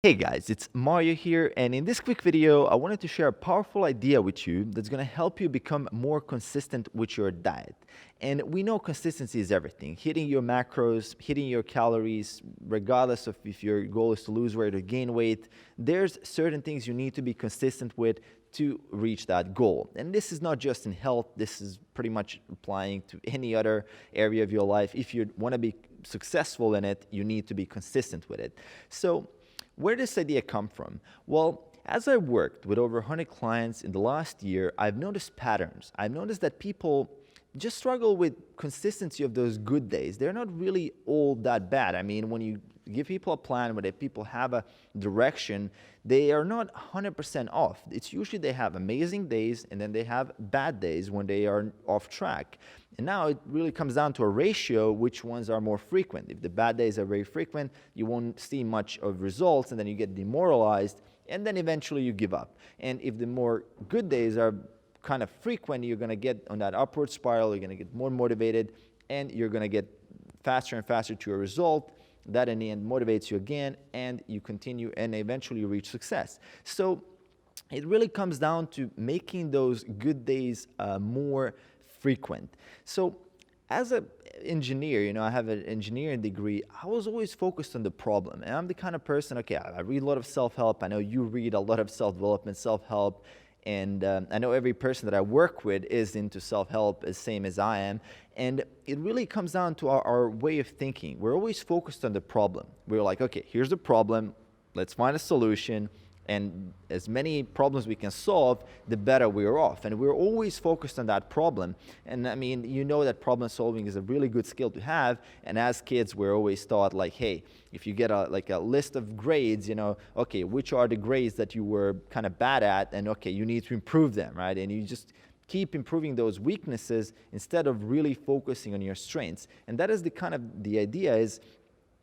Hey guys, it's Mario here, and in this quick video, I wanted to share a powerful idea with you that's going to help you become more consistent with your diet. And we know consistency is everything. Hitting your macros, hitting your calories, regardless of if your goal is to lose weight or gain weight, there's certain things you need to be consistent with to reach that goal. And this is not just in health, this is pretty much applying to any other area of your life. If you want to be successful in it, you need to be consistent with it. So where does this idea come from? Well, as I worked with over 100 clients in the last year, I've noticed patterns. I've noticed that people just struggle with consistency of those good days. They're not really all that bad. I mean, when you give people a plan, when people have a direction, they are not 100% off. It's usually they have amazing days and then they have bad days when they are off track. And now it really comes down to a ratio, which ones are more frequent. If the bad days are very frequent, you won't see much of results and then you get demoralized and then eventually you give up. And if the more good days are kind of frequent, you're going to get on that upward spiral, you're going to get more motivated and you're going to get faster and faster to a result. That in the end motivates you again and you continue and eventually you reach success. So it really comes down to making those good days more frequent. So as an engineer, I have an engineering degree, I was always focused on the problem. And I'm the kind of person, okay, I read a lot of self-help. I know you read a lot of self-development, self-help. And I know every person that I work with is into self-help as same as I am. And it really comes down to our way of thinking. We're always focused on the problem. We're like, okay, here's the problem. Let's find a solution. And as many problems we can solve, the better we're off. And we're always focused on that problem. And I mean, that problem solving is a really good skill to have. And as kids, we're always taught like, hey, if you get a list of grades, okay, which are the grades that you were kind of bad at? And okay, you need to improve them, right? And you just keep improving those weaknesses instead of really focusing on your strengths. And that is the idea is,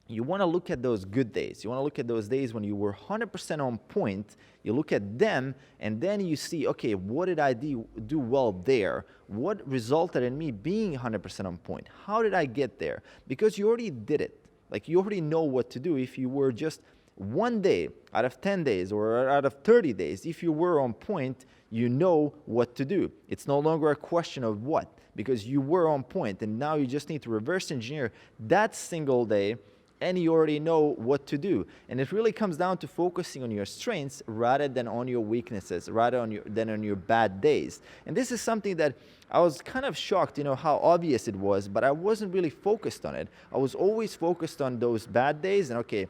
you want to look at those good days. You want to look at those days when you were 100% on point. You look at them, and then you see, okay, what did I do well there? What resulted in me being 100% on point? How did I get there? Because you already did it. Like, you already know what to do. If you were just one day out of 10 days or out of 30 days, if you were on point, you know what to do. It's no longer a question of what, because you were on point, and now you just need to reverse engineer that single day, and you already know what to do. And it really comes down to focusing on your strengths rather than on your weaknesses, than on your bad days. And this is something that I was kind of shocked, how obvious it was, but I wasn't really focused on it. I was always focused on those bad days and, okay,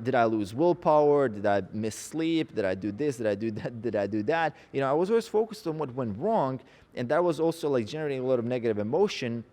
did I lose willpower? Did I miss sleep? Did I do this? Did I do that? Did I do that? I was always focused on what went wrong, and that was also like generating a lot of negative emotion.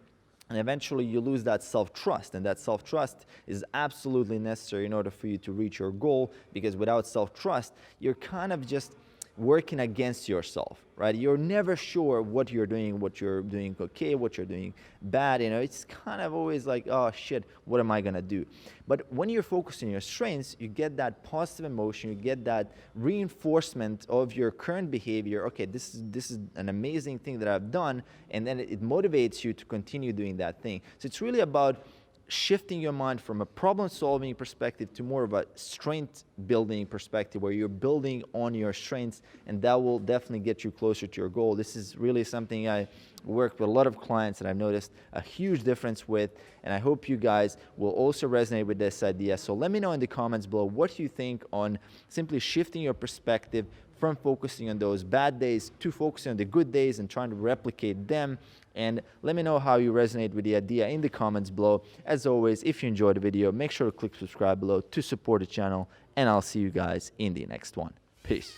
And eventually you lose that self-trust, and that self-trust is absolutely necessary in order for you to reach your goal, because without self-trust, you're kind of just working against yourself, right? You're never sure what you're doing okay, what you're doing bad. It's kind of always like, oh shit, what am I gonna do? But when you're focused on your strengths, you get that positive emotion, you get that reinforcement of your current behavior. Okay, this is an amazing thing that I've done, and then it motivates you to continue doing that thing. So it's really about shifting your mind from a problem-solving perspective to more of a strength-building perspective, where you're building on your strengths, and that will definitely get you closer to your goal. This is really something I work with a lot of clients and I've noticed a huge difference with, and I hope you guys will also resonate with this idea. So let me know in the comments below what you think on simply shifting your perspective from focusing on those bad days to focusing on the good days and trying to replicate them. And let me know how you resonate with the idea in the comments below. As always, if you enjoyed the video, make sure to click subscribe below to support the channel, and I'll see you guys in the next one. Peace.